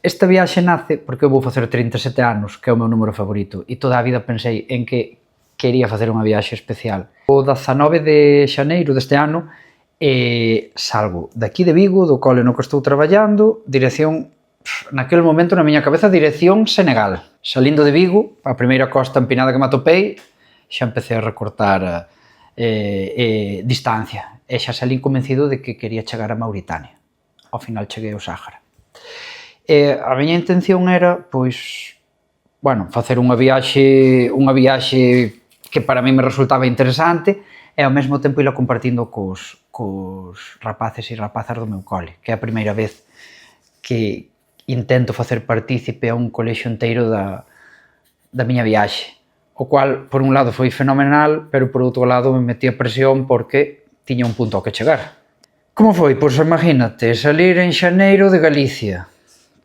esta viaxe nace porque eu vou facer 37 anos, que é o meu número favorito, e toda a vida pensei en que quería facer unha viaxe especial. O 19 de xaneiro deste ano salgo daqui de Vigo, do cole no que estou traballando, dirección, naquele momento na miña cabeza, dirección Senegal. Salindo de Vigo, a primeira costa empinada que me atopei, xa empecé a recortar distancia, e xa salín convencido de que quería chegar a Mauritania. Ao final cheguei ao Sáhara. A miña intención era, pois, bueno, facer unha viaxe que para mí me resultaba interesante e ao mesmo tempo ila compartindo cos rapaces e rapazas do meu cole, que é a primeira vez que intento facer partícipe a un colexio inteiro da miña viaxe, o cual, por un lado, foi fenomenal, pero por outro lado me metía presión porque tiña un punto ao que chegar. Como foi? Pois imagínate, salir en xaneiro de Galicia.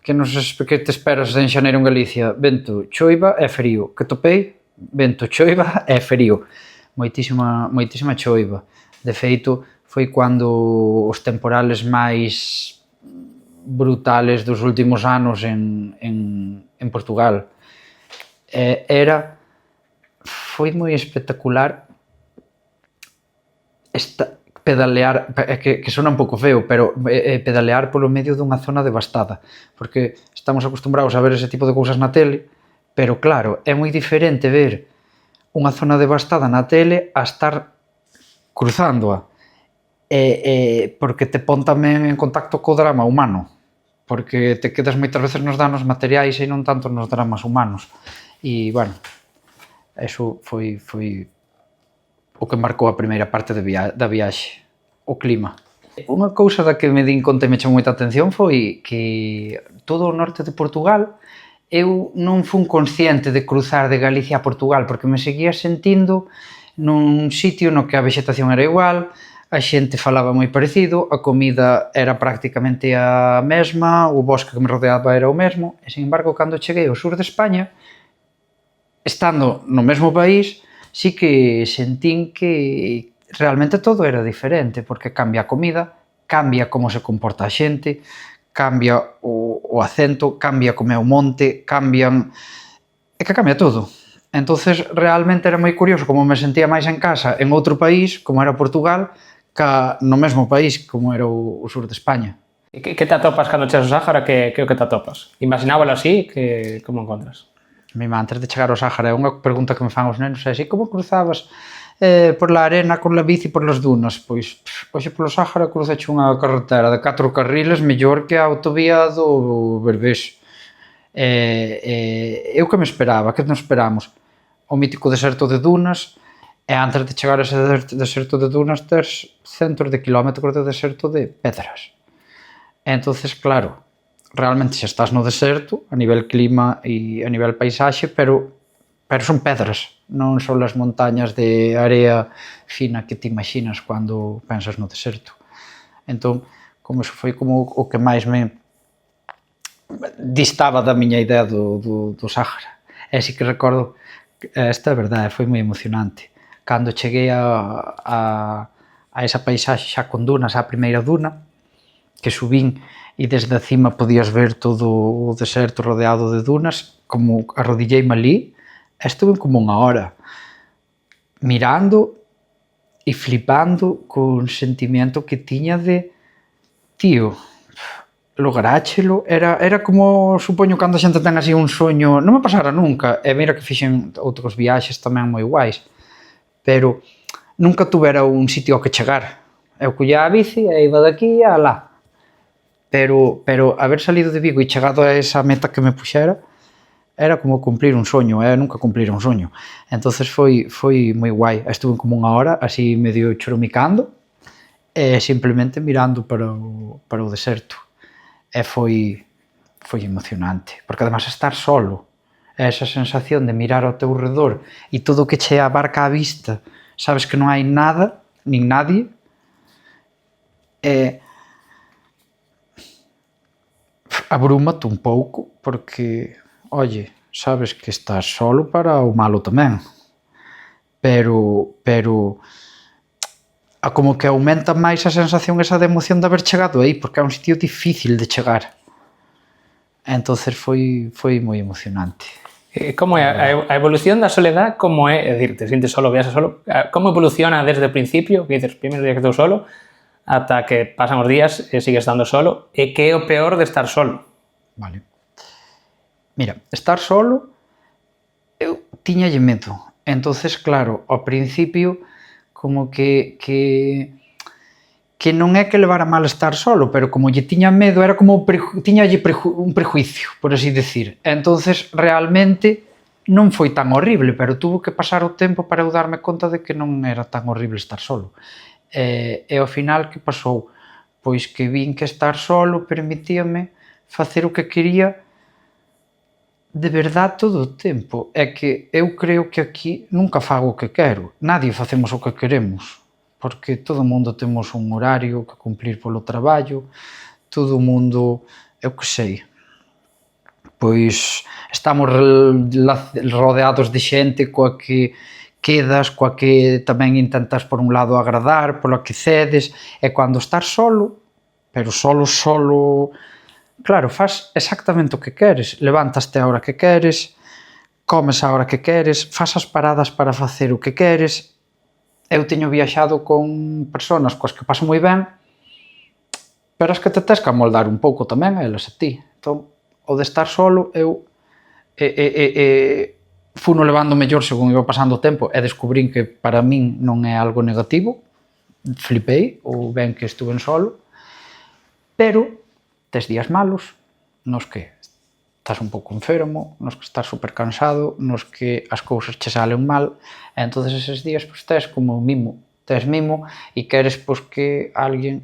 Que te esperas en xaneiro en Galicia? Vento, choiva e frío. Que topei? Vento, choiva e frío. Moitísima choiva. De feito, foi cando os temporales máis brutales dos últimos anos en Portugal. Foi moi espectacular pedalear, que sona un pouco feo, pero pedalear polo medio dunha zona devastada, porque estamos acostumbrados a ver ese tipo de cousas na tele, pero claro, é moi diferente ver unha zona devastada na tele a estar cruzándoa, porque te pon tamén en contacto co drama humano, porque te quedas moitas veces nos danos materiais e non tanto nos dramas humanos, e, bueno, eso foi o que marcou a primeira parte da viaxe, o clima. Unha cousa da que me din conta e me chamou moita atención foi que todo o norte de Portugal eu non fun consciente de cruzar de Galicia a Portugal porque me seguía sentindo nun sitio no que a vexetación era igual, a xente falaba moi parecido, a comida era prácticamente a mesma, o bosque que me rodeaba era o mesmo, e, sin embargo, cando cheguei ao sur de España, estando no mesmo país, sí que sentín que realmente todo era diferente, porque cambia a comida, cambia como se comporta a xente, cambia o acento, cambia como é o monte, cambia todo. Entonces, realmente era moi curioso como me sentía máis en casa en outro país, como era Portugal, que no mesmo país, como era o sur de España. E que te atopas cando chegas ao Sáhara? Que é o que te atopas? Imaginábalo así? Como encontras? Mima, antes de chegar ao Sáhara, é unha pregunta que me fan os nenos, é así, como cruzabas por la arena con la bici por las dunas? Pois, hoxe polo Sáhara cruzache unha carretera de 4 carriles mellor que a autovía do Berbés. Eu que me esperaba, que nos esperamos? O mítico deserto de dunas, e antes de chegar a ese deserto de dunas tes centos de kilómetros de deserto de pedras. Entonces, claro, realmente xa estás no deserto a nivel clima e a nivel paisaxe, pero son pedras, non son as montañas de area fina que te imaginas cando pensas no deserto. Entón, como eso foi como o que máis me distaba da miña idea do Sáhara. E si que recordo, esta é verdade, foi moi emocionante. Cando cheguei a esa paisaxe xa con dunas, a primeira duna, que subín e desde a cima podías ver todo o deserto rodeado de dunas, como arrodilleime ali, estuve como unha hora mirando e flipando con sentimento que tiña de, tío, lograáchelo, era como, supoño, cando a xente ten así un soño, non me pasara nunca, e mira que fixen outros viaxes tamén moi guais, pero nunca tuvera un sitio ao que chegar. Eu collía a bici e iba daqui a lá. Pero haber salido de Vigo e chegado a esa meta que me puxera era como cumplir un soño, nunca cumplir un soño. Entonces foi moi guai, estuve como unha hora así medio choromicando e simplemente mirando para o deserto. E foi emocionante, porque además estar solo, esa sensación de mirar ao teu redor e todo o que che abarca a vista, sabes que non hai nada, nin nadie, abrúmate un pouco porque, oye, sabes que estás solo para o malo tamén, pero como que aumenta máis a sensación esa de emoción de haber chegado aí, porque é un sitio difícil de chegar. Entonces foi moi emocionante. Como é a evolución da soledad, como é, decir, te sientes solo, viaxas solo, como evoluciona desde o principio, que dices, primeiro día que estou solo, ata que pasan os días e sigues estando solo, e que é o peor de estar solo? Vale. Mira, estar solo, eu tiñalle medo. Entonces, claro, ao principio, como que non é que levara mal estar solo, pero como lle tiña medo, era como tiñalle un prejuicio, por así decir. Entonces, realmente, non foi tan horrible, pero tuvo que pasar o tempo para eu darme conta de que non era tan horrible estar solo. E ao final, que pasou? Pois que vin que estar solo permitíame facer o que quería de verdade todo o tempo. É que eu creo que aquí nunca fago o que quero. Nadie facemos o que queremos, porque todo o mundo temos un horario que cumplir polo traballo, todo o mundo, eu que sei, pois estamos rodeados de xente coa que quedas, coa que tamén intentas por un lado agradar, pola que cedes, e cando estás solo, pero solo, claro, faz exactamente o que queres, levántaste a hora que queres, comes a hora que queres, faz as paradas para facer o que queres. Eu teño viaxado con persoas coas que paso moi ben, pero as que te tes que amoldar un pouco tamén a elas a ti. Entón, o de estar solo, eu funo levando mellor según iba pasando o tempo e descubrín que para min non é algo negativo, flipei, ou ben que estuve en solo, pero tes días malos, nos que estás un pouco enfermo, nos que estás super cansado, nos que as cousas che salen mal, e entonces eses días pois, tes como mimo, e queres pois, que alguén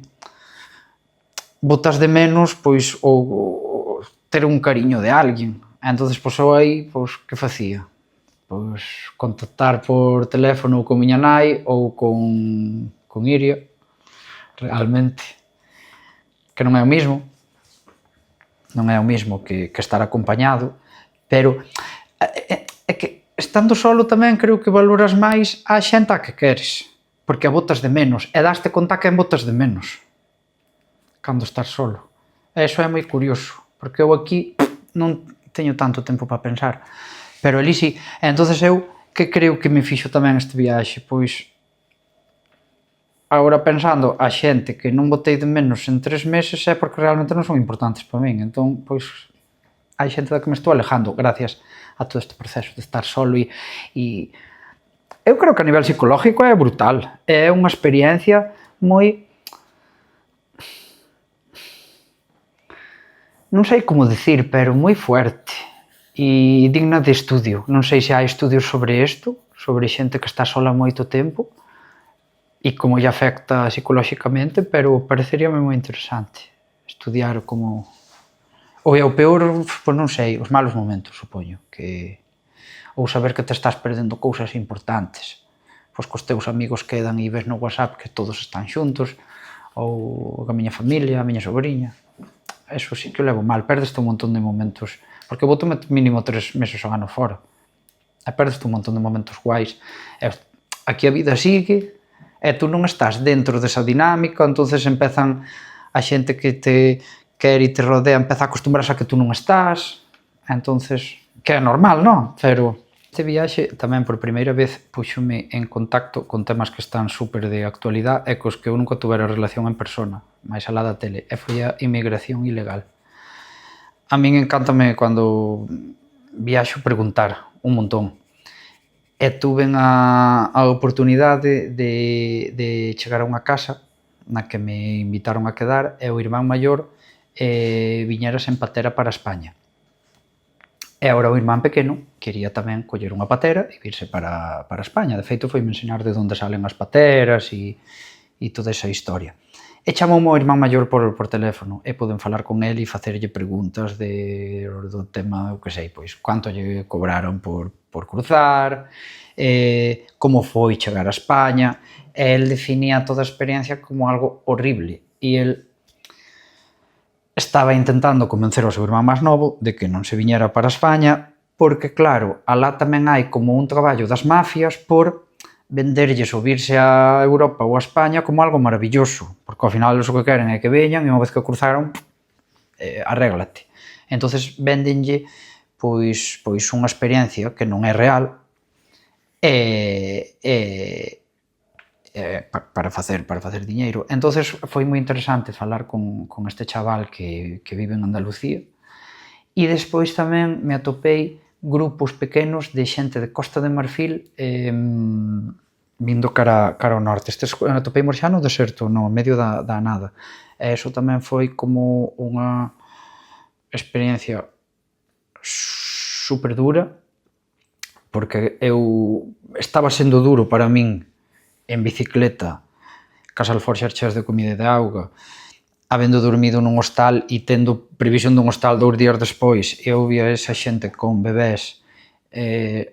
botas de menos pois, ou ter un cariño de alguén. E entonces pois, eu aí, pois, que facía? Pois contactar por teléfono con miña nai ou con Iria, realmente, que non é o mismo, non é o mismo que estar acompañado, pero é que estando solo tamén creo que valoras máis a xente a que queres, porque a botas de menos, e daste conta que en botas de menos cando estás solo. E iso é moi curioso, porque eu aquí non teño tanto tempo para pensar, pero ali sí. E entonces eu, que creo que me fixo tamén este viaxe? Pois, agora pensando, a xente que non botei de menos en 3 meses é porque realmente non son importantes para min. Entón, pois, hai xente da que me estou alejando gracias a todo este proceso de estar solo e eu creo que a nivel psicológico é brutal. É unha experiencia moi... non sei como decir, pero moi fuerte e digna de estudio. Non sei se hai estudios sobre isto, sobre xente que está sola moito tempo, e como lle afecta psicolóxicamente, pero pareceríame moi interesante estudiar como... Ou é o peor, pois non sei, os malos momentos, supoño, que... ou saber que te estás perdendo cousas importantes, pois cos teus amigos quedan e ves no WhatsApp que todos están xuntos, ou a miña familia, a miña sobrinha, eso sí que o levo mal, perdeste un montón de momentos, porque boto mínimo 3 meses ao ano fora, e perdeste un montón de momentos guais, e aquí a vida sigue, e tú non estás dentro desa dinámica, entonces empezan a xente que te quere e te rodea, empeza a acostumbrarse a que tú non estás, entonces, que é normal, non? Pero este viaxe tamén por primeira vez puxome en contacto con temas que están super de actualidade e cos que eu nunca tuvera relación en persona, máis alá da tele, e foi a inmigración ilegal. A min encántame cando viaxo preguntar un montón. E tuven a oportunidade de chegar a unha casa na que me invitaron a quedar e o irmán maior viñera sen patera para España. E agora o irmán pequeno quería tamén coller unha patera e virse para España. De feito, foi me ensinar de onde salen as pateras e toda esa historia. E chamoume o irmán maior por teléfono e poden falar con el e facerlle preguntas do tema, o que sei, pois, quanto lle cobraron por cruzar, como foi chegar a España, e el definía toda a experiencia como algo horrible, e el estaba intentando convencer ao seu irmán máis novo de que non se viñera para España, porque claro, alá tamén hai como un traballo das mafias por venderlles ou virse a Europa ou a España como algo maravilloso, porque ao final o que queren é que veñan e unha vez que cruzaron, arréglate. Entonces véndenlle pois unha experiencia que non é real para facer diñeiro. Entonces foi moi interesante falar con este chaval que vive en Andalucía, e despois tamén me atopei grupos pequenos de xente de Costa de Marfil vindo cara ao norte. Estes atopeimos xa no deserto, no medio da nada. E iso tamén foi como unha experiencia super dura, porque eu estaba sendo duro para min en bicicleta, cas alforxas cheas de comida e de auga, habendo dormido nun hostal e tendo previsión dun hostal 2 días despois, eu via esa xente con bebés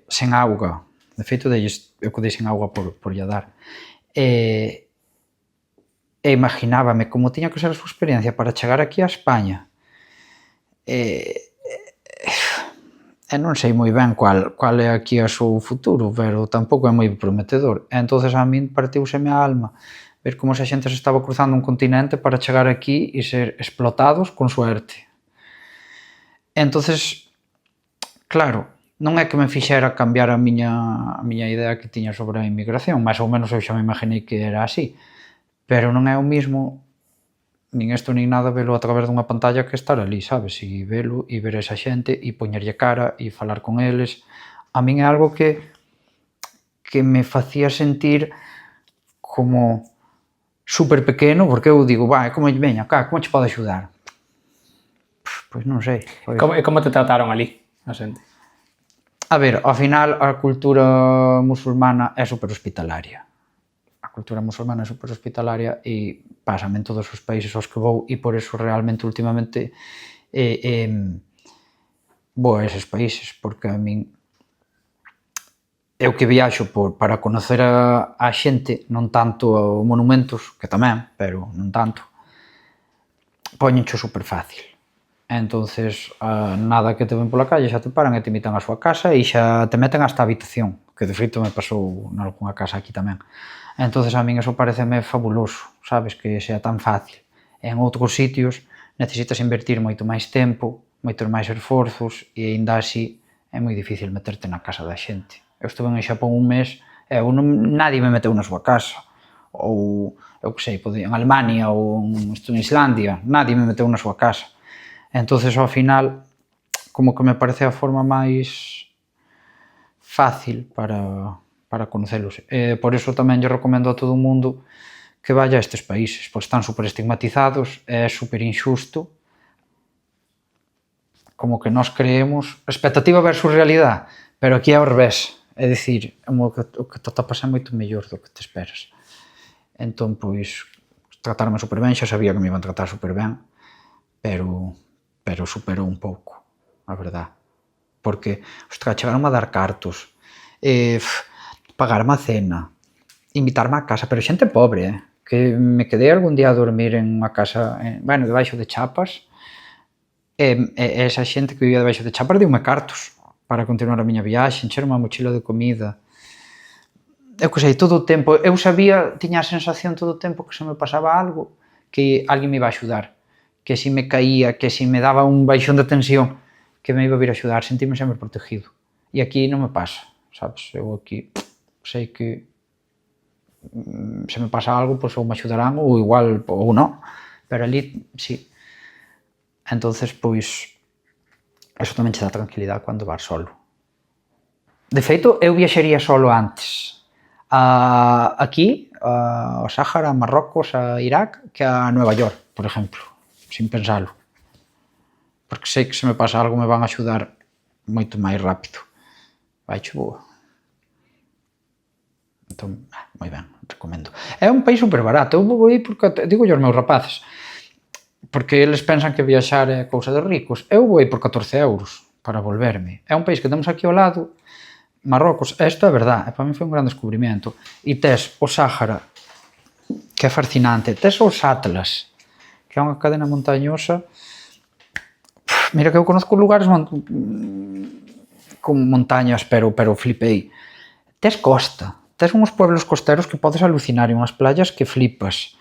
sen auga, de feito eu que dei sen auga por lle dar, e imaginábame como tiña que ser a súa experiencia para chegar aquí a España, e non sei moi ben cual é aquí o seu futuro, pero tampouco é moi prometedor. E entonces a min partiuseme a alma ver como esa xente se estaba cruzando un continente para chegar aquí e ser explotados con suerte. Entonces, claro, non é que me fixera cambiar a miña idea que tiña sobre a inmigración, máis ou menos eu xa me imaginei que era así, pero non é o mismo nin isto nin nada velo a través dunha pantalla que estar ali, sabes? E velo e ver esa xente e poñerlle cara e falar con eles. A min é algo que me facía sentir como super pequeno, porque eu digo, como veña cá, como che podo axudar? Pois non sei. Como te trataron ali, a xente? A ver, ao final a cultura musulmana é super hospitalaria. A cultura musulmana é super hospitalaria e pásame en todos os países aos que vou e por eso realmente últimamente vou a eses países, porque a min eu que viaxo para conocer a xente, non tanto os monumentos, que tamén, pero non tanto, poñencho super fácil. Entonces, nada que te ven pola calle xa te paran e te invitan á súa casa e xa te meten hasta a habitación, que de feito me pasou nalgúna casa aquí tamén. Entonces a min eso pareceme fabuloso, sabes, que sea tan fácil. En outros sitios necesitas invertir moito máis tempo, moitos máis esforzos e aínda así é moi difícil meterte na casa da xente. Eu estuve en Xapón un mes e nadie me meteu na súa casa, ou eu que sei, en Alemania ou en Islandia, nadie me meteu na súa casa. Entonces ao final como que me parece a forma máis fácil para conocelos. Por iso tamén lle recomendo a todo o mundo que vaya a estes países, pois están super estigmatizados, é super injusto, como que nós creemos, expectativa versus realidade, pero aquí é ao revés, é dicir, o que te atopas é moito mellor do que te esperas. Entón, pois, tratarme super ben, xa sabía que me iban tratar super ben, pero superou un pouco, a verdade. Porque, ostras, chegaron a dar cartos, pagarme a cena, invitarme a casa, pero xente pobre, que me quedei algún día a dormir en unha casa, debaixo de chapas, e esa xente que vivía debaixo de chapas deu-me cartos para continuar a miña viaxe, encher unha mochila de comida. Eu que sei, todo o tempo, eu sabía, tiña a sensación todo o tempo que se me pasaba algo, que alguén me iba a axudar, que si me caía, que si me daba un baixón de tensión, que me iba a vir a axudar, sentirme sempre protegido. E aquí non me pasa, sabes? Eu aquí sei que se me pasa algo, pois ou me axudarán ou igual, ou non, pero ali, sí. Entonces, pois, eso tamén che dá tranquilidade cando vas solo. De feito, eu viaxaría solo antes aquí, ao Sáhara, a Marrocos, a Irak, que a Nueva York, por exemplo, sin pensalo. Porque sei que se me pasa algo me van a axudar moito máis rápido. Vaicho boa. Entón, moi ben, recomendo. É un país super barato, eu vou ir porque, digo aos meus rapaces, porque eles pensan que viaxar é cousa de ricos. Eu vou ir por 14 euros para volverme. É un país que temos aquí ao lado, Marrocos, isto é verdade, para mí foi un gran descubrimento. E tes o Sáhara, que é fascinante, tes os Atlas, que é unha cadena montañosa. Mira que eu conozco lugares con montañas, pero flipei. Tes costa, tes uns pueblos costeros que podes alucinar e unhas playas que flipas.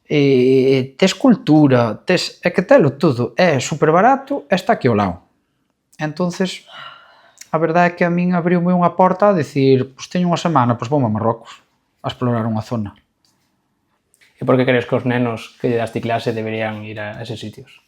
tes cultura, é que telo todo, é super barato e está aquí ao lado. Entonces, a verdade é que a min abriume unha porta a decir, pois teño unha semana, pois vou a Marrocos a explorar unha zona. E por que crees que os nenos que lle das ti clase deberían ir a eses sitios?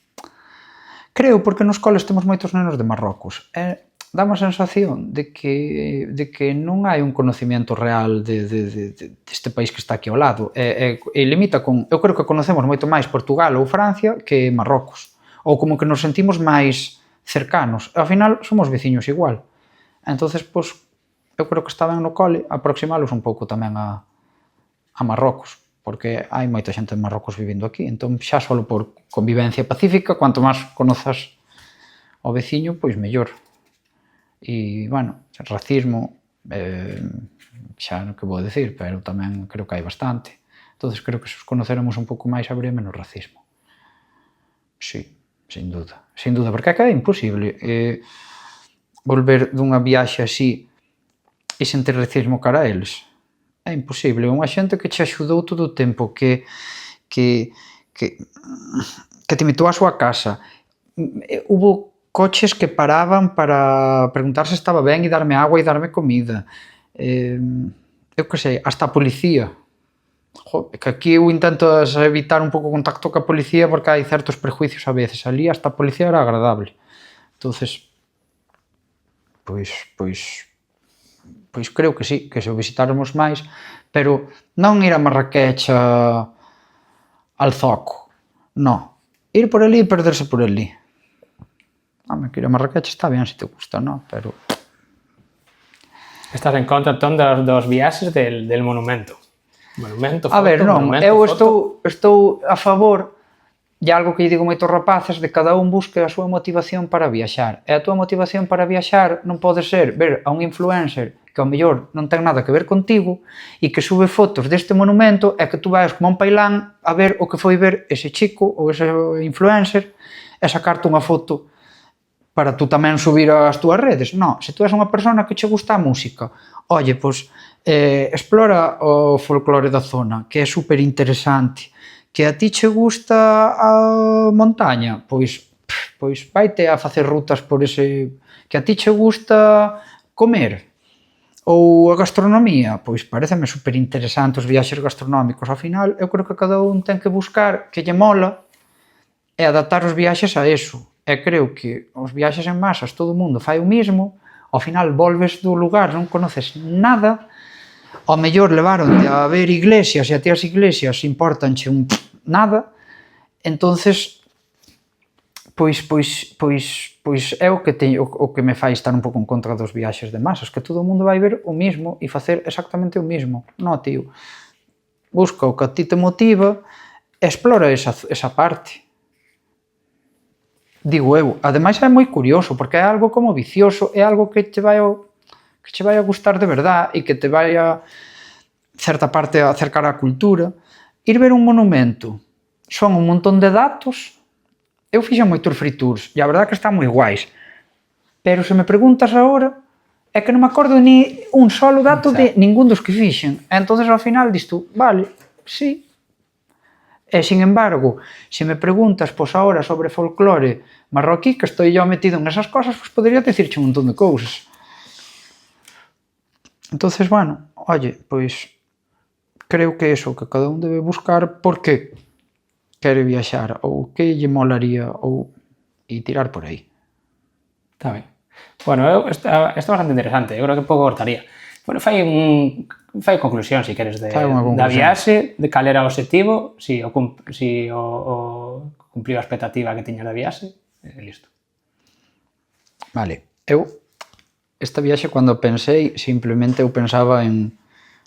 Creo porque nos coles temos moitos nenos de Marrocos e dá unha sensación de que non hai un conocimiento real deste país que está aquí ao lado e limita con, eu creo que conocemos moito máis Portugal ou Francia que Marrocos, ou como que nos sentimos máis cercanos, e ao final somos veciños igual. Entonces, pois, eu creo que está ben no cole aproximalos un pouco tamén a Marrocos, porque hai moita xente de Marrocos vivindo aquí, entón xa só por convivencia pacífica, cuanto máis conozas o veciño, pois mellor. E, bueno, racismo, xa non que vou decir, pero tamén creo que hai bastante. Entonces creo que se os conoceremos un pouco máis habería menos racismo. Sí, sin duda, porque é que é imposible volver dunha viaxe así e sen ter racismo cara a eles. É imposible, unha xente que che axudou todo o tempo, que te invitou á súa casa. Hubo coches que paraban para preguntar se estaba ben e darme agua e darme comida. Eu que sei, hasta a policía. Que aquí eu intento evitar un pouco o contacto ca policía porque hai certos prejuicios a veces. Ali hasta a policía era agradable. Entonces, pois creo que sí, que se o visitáramos máis, pero non ir a Marrakech al zoco, non. Ir por ali e perderse por ali. Home, que ir a Marrakech está ben se te gusta, non? Pero... Estás en contra, entón, dos viaxes del monumento. Monumento, foto, a ver, non, monumento, eu foto. estou a favor de algo que lle digo moitos rapaces, de cada un busque a súa motivación para viaxar. E a túa motivación para viaxar non pode ser ver a un influencer que ao mellor non ten nada que ver contigo e que sube fotos deste monumento e que tú vais como un pailán a ver o que foi ver ese chico ou ese influencer e sacarte unha foto para tú tamén subir as túas redes. Non, se tú és unha persona que che gusta a música, oye, pois explora o folclore da zona, que é super interesante. Que a ti che gusta a montaña, pois vaite a facer rutas por ese... Que a ti che gusta comer ou a gastronomía, pois pareceme super interesante os viaxes gastronómicos. Ao final, eu creo que cada un ten que buscar que lle mola e adaptar os viaxes a eso. E creo que os viaxes en masas, todo o mundo fai o mismo, ao final volves do lugar, non conoces nada, ao mellor levaronte a ver iglesias e a ti as iglesias importanche un nada, entonces pois é o que me fai estar un pouco en contra dos viaxes de masas, que todo o mundo vai ver o mismo e facer exactamente o mismo. Non, tío, busca o que a ti te motiva e explora esa parte. Digo eu, ademais é moi curioso, porque é algo como vicioso, é algo que che vai a gustar de verdade e que te vai a certa parte a acercar á cultura. Ir ver un monumento son un montón de datos. Eu fixen moitos free tours e a verdade é que están moi guais, pero se me preguntas agora é que non me acordo ni un solo dato de ningún dos que fixen. Entonces ao final dis tú, vale, sí. E sin embargo, se me preguntas pois agora sobre folclore marroquí, que estou yo metido nesas cosas, pois podería dicirche un montón de cousas. Entonces, bueno, oye, pois creo que eso, que cada un debe buscar por que quere viaxar ou que lle molaría e tirar por aí. Está ben. Bueno, está bastante interesante, eu creo que pouco cortaría. Bueno, fai conclusión, se queres, da viaxe, de cal era o objetivo, si o cumpliu a expectativa que tiñas da viaxe, e listo. Vale, esta viaxe, cando pensei, simplemente eu pensaba en...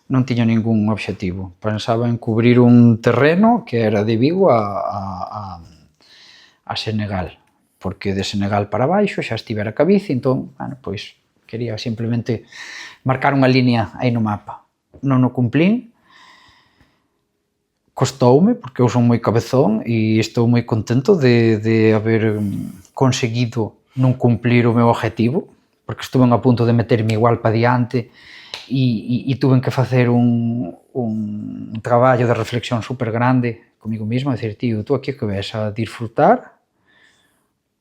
Non tiña ningún obxectivo. Pensaba en cubrir un terreno que era de Vigo a Senegal, porque de Senegal para baixo xa estivera ca bici, entón, bueno, pois, quería simplemente marcar unha línea aí no mapa. Non o cumplín, costoume, porque eu son moi cabezón e estou moi contento de haber conseguido non cumplir o meu objetivo, porque estuve a punto de meterme igual para diante e tuve que facer un traballo de reflexión super grande comigo mismo, a decir, tío, tú aquí que ves, a disfrutar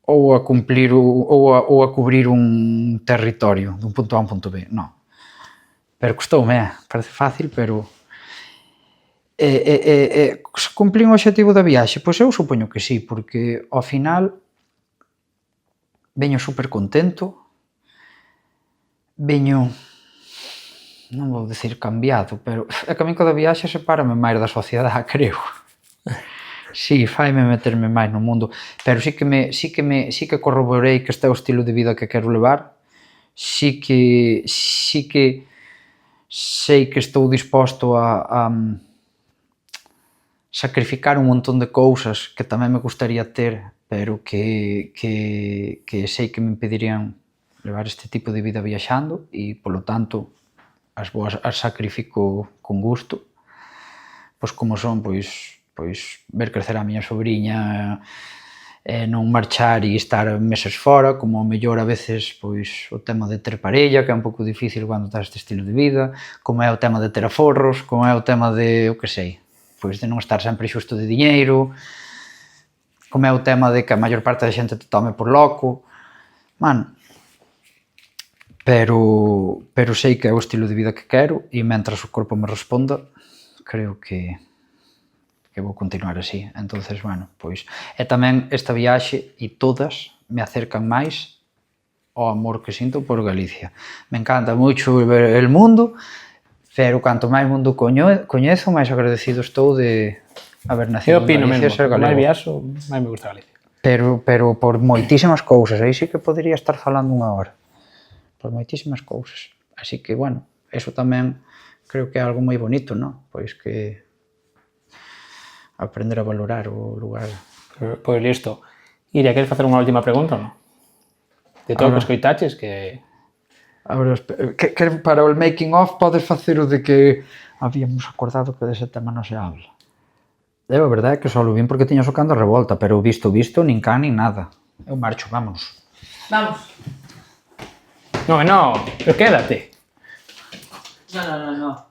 ou a cumplir ou a cubrir un territorio dun punto A a un punto B, non. Pero custoume, parece fácil, pero cumplín o obxectivo da viaxe? Pois eu supoño que sí, porque ao final veño super contento, veño, non vou dicir cambiado, pero é que a min cada viaxe sepárame máis da sociedade, creo. Sí, faime meterme máis no mundo, pero sí que corroborei que este é o estilo de vida que quero levar, sí que sei que estou disposto a sacrificar un montón de cousas que tamén me gustaría ter, pero que sei que me impedirían levar este tipo de vida viaxando e, polo tanto, as sacrifico con gusto, pois como son, pois ver crecer a miña sobriña, non marchar e estar meses fora, como mellor a veces pois o tema de ter parella, que é un pouco difícil cando estás este estilo de vida, como é o tema de ter aforros, como é o tema de, eu que sei, pois de non estar sempre xusto de diñeiro, como é o tema de que a maior parte da xente te tome por loco, man, pero sei que é o estilo de vida que quero e mentras o corpo me responda, creo que vou continuar así. Entonces, bueno, pois... E tamén esta viaxe e todas me acercan máis ao amor que sinto por Galicia. Me encanta moito ver el mundo, pero canto máis mundo coñezo, máis agradecido estou de haber nacido en Galicia e ser galego. Máis viaxo, máis me gusta Galicia. Pero por moitísimas cousas, aí sí que podría estar falando unha hora. Por moitísimas cousas. Así que, bueno, eso tamén creo que é algo moi bonito, non? Pois que aprender a valorar o lugar. Pois listo. Iria, queres facer unha última pregunta ou non? De todo o que escoitaches, que... Ahora, que para o making of podes facer o de que habíamos acordado que dese tema non se habla. É a verdade que só lo vin porque tiña socando a revolta, pero visto, nin can, nin nada. Eu marcho, vámonos. Vamos. No, pero quédate. No.